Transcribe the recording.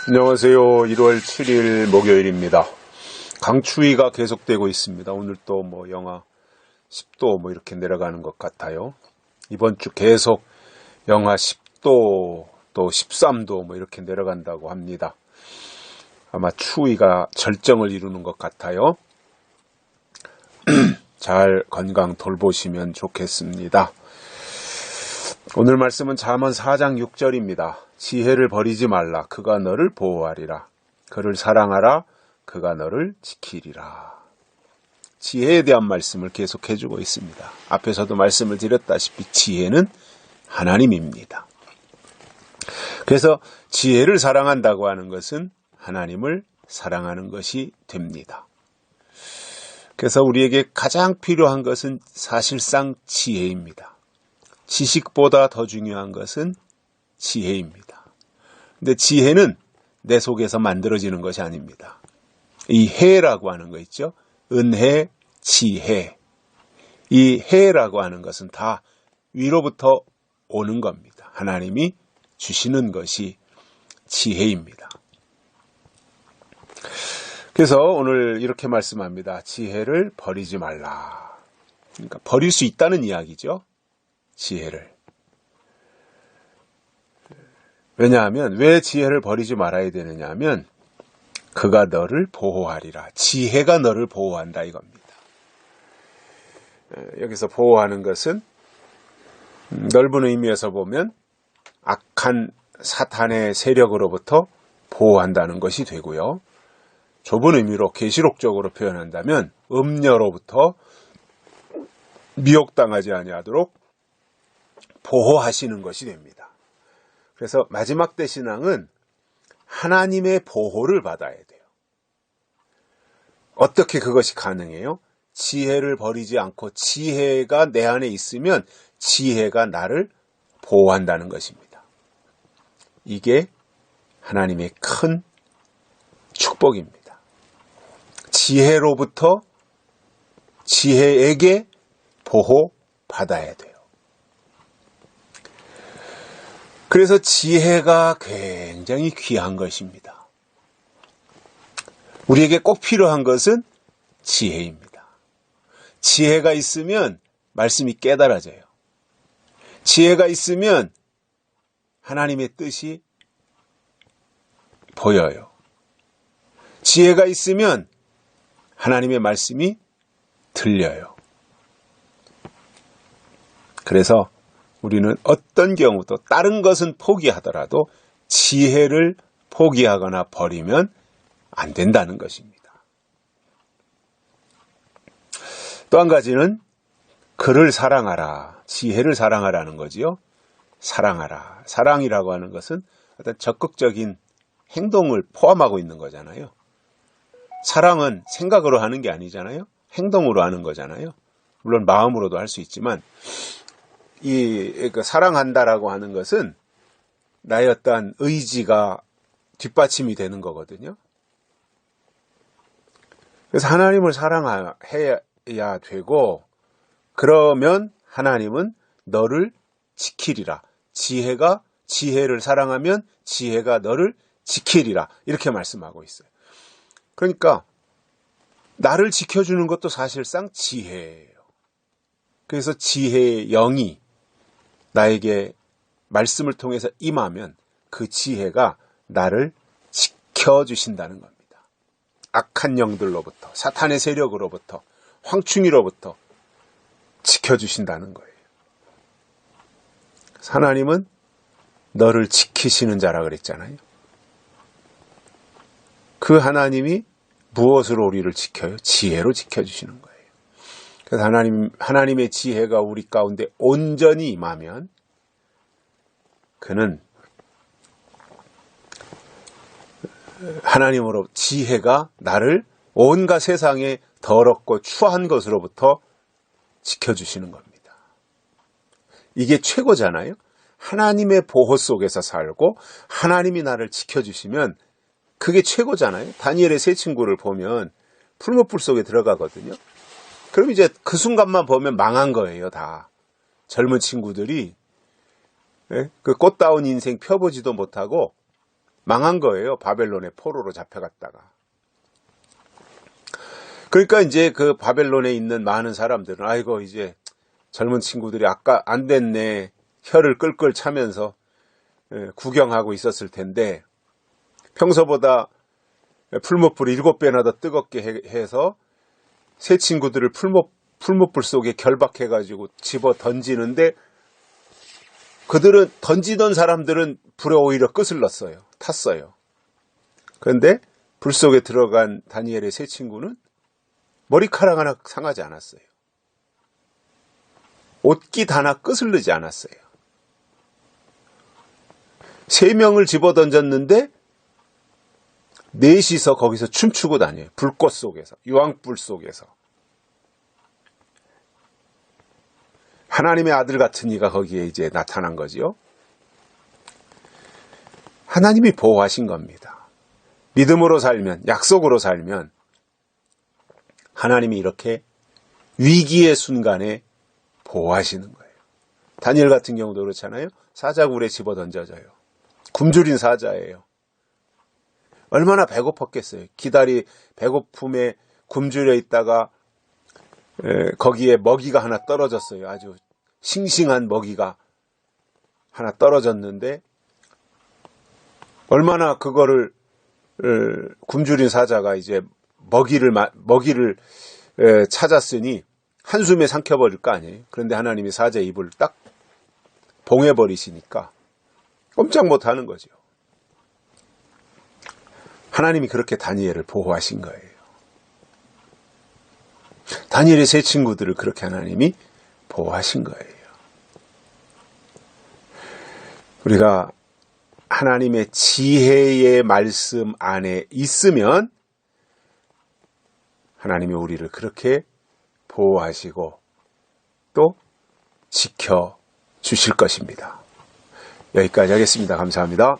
안녕하세요. 1월 7일 목요일입니다. 강추위가 계속되고 있습니다. 오늘 또 영하 10도 이렇게 내려가는 것 같아요. 이번 주 계속 영하 10도 또 13도 이렇게 내려간다고 합니다. 아마 추위가 절정을 이루는 것 같아요. 잘 건강 돌보시면 좋겠습니다. 오늘 말씀은 잠언 4장 6절입니다. 지혜를 버리지 말라. 그가 너를 보호하리라. 그를 사랑하라. 그가 너를 지키리라. 지혜에 대한 말씀을 계속 해주고 있습니다. 앞에서도 말씀을 드렸다시피 지혜는 하나님입니다. 그래서 지혜를 사랑한다고 하는 것은 하나님을 사랑하는 것이 됩니다. 그래서 우리에게 가장 필요한 것은 사실상 지혜입니다. 지식보다 더 중요한 것은 지혜입니다. 근데 지혜는 내 속에서 만들어지는 것이 아닙니다. 이 해라고 하는 거 있죠? 은혜, 지혜. 이 해라고 하는 것은 다 위로부터 오는 겁니다. 하나님이 주시는 것이 지혜입니다. 그래서 오늘 이렇게 말씀합니다. 지혜를 버리지 말라. 그러니까 버릴 수 있다는 이야기죠. 지혜를. 왜냐하면 왜 지혜를 버리지 말아야 되느냐 하면 그가 너를 보호하리라. 지혜가 너를 보호한다 이겁니다. 여기서 보호하는 것은 넓은 의미에서 보면 악한 사탄의 세력으로부터 보호한다는 것이 되고요. 좁은 의미로 계시록적으로 표현한다면 음녀로부터 미혹당하지 아니하도록 보호하시는 것이 됩니다. 그래서 마지막 때 신앙은 하나님의 보호를 받아야 돼요. 어떻게 그것이 가능해요? 지혜를 버리지 않고 지혜가 내 안에 있으면 지혜가 나를 보호한다는 것입니다. 이게 하나님의 큰 축복입니다. 지혜로부터 지혜에게 보호받아야 돼요. 그래서 지혜가 굉장히 귀한 것입니다. 우리에게 꼭 필요한 것은 지혜입니다. 지혜가 있으면 말씀이 깨달아져요. 지혜가 있으면 하나님의 뜻이 보여요. 지혜가 있으면 하나님의 말씀이 들려요. 그래서 우리는 어떤 경우도 다른 것은 포기하더라도 지혜를 포기하거나 버리면 안 된다는 것입니다. 또 한 가지는 그를 사랑하라. 지혜를 사랑하라는 거지요. 사랑하라. 사랑이라고 하는 것은 어떤 적극적인 행동을 포함하고 있는 거잖아요. 사랑은 생각으로 하는 게 아니잖아요. 행동으로 하는 거잖아요. 물론 마음으로도 할 수 있지만 사랑한다라고 하는 것은 나의 어떠한 의지가 뒷받침이 되는 거거든요. 그래서 하나님을 사랑해야 되고 그러면 하나님은 너를 지키리라. 지혜를 사랑하면 지혜가 너를 지키리라. 이렇게 말씀하고 있어요. 그러니까 나를 지켜주는 것도 사실상 지혜예요. 그래서 지혜의 영이 나에게 말씀을 통해서 임하면 그 지혜가 나를 지켜주신다는 겁니다. 악한 영들로부터, 사탄의 세력으로부터, 황충이로부터 지켜주신다는 거예요. 하나님은 너를 지키시는 자라 그랬잖아요. 그 하나님이 무엇으로 우리를 지켜요? 지혜로 지켜주시는 거예요. 그래서 하나님의 지혜가 우리 가운데 온전히 임하면 그는 하나님으로 지혜가 나를 온갖 세상의 더럽고 추한 것으로부터 지켜주시는 겁니다. 이게 최고잖아요. 하나님의 보호 속에서 살고 하나님이 나를 지켜주시면 그게 최고잖아요. 다니엘의 세 친구를 보면 풀무불 속에 들어가거든요. 그럼 이제 그 순간만 보면 망한 거예요, 다. 젊은 친구들이 그 꽃다운 인생 펴보지도 못하고 망한 거예요. 바벨론의 포로로 잡혀갔다가. 그러니까 이제 그 바벨론에 있는 많은 사람들은 아이고 이제 젊은 친구들이 아까 안 됐네 혀를 끌끌 차면서 구경하고 있었을 텐데 평소보다 풀무불을 7배나 더 뜨겁게 해서 새 친구들을 풀무불 속에 결박해가지고 집어 던지는데 그들은 던지던 사람들은 불에 오히려 끝을 넣었어요. 탔어요. 그런데 불 속에 들어간 다니엘의 새 친구는 머리카락 하나 상하지 않았어요. 옷깃 하나 끝을 넣지 않았어요. 3명을 집어 던졌는데 넷이서 거기서 춤추고 다녀요. 불꽃 속에서, 유황불 속에서. 하나님의 아들 같은 이가 거기에 이제 나타난 거지요. 하나님이 보호하신 겁니다. 믿음으로 살면, 약속으로 살면 하나님이 이렇게 위기의 순간에 보호하시는 거예요. 다니엘 같은 경우도 그렇잖아요. 사자굴에 집어 던져져요. 굶주린 사자예요. 얼마나 배고팠겠어요. 배고픔에 굶주려 있다가 거기에 먹이가 하나 떨어졌어요. 아주 싱싱한 먹이가 하나 떨어졌는데 얼마나 그거를 굶주린 사자가 이제 먹이를 찾았으니 한숨에 삼켜버릴 거 아니에요. 그런데 하나님이 사자의 입을 딱 봉해버리시니까 꼼짝 못하는 거죠. 하나님이 그렇게 다니엘을 보호하신 거예요. 다니엘의 세 친구들을 그렇게 하나님이 보호하신 거예요. 우리가 하나님의 지혜의 말씀 안에 있으면 하나님이 우리를 그렇게 보호하시고 또 지켜주실 것입니다. 여기까지 하겠습니다. 감사합니다.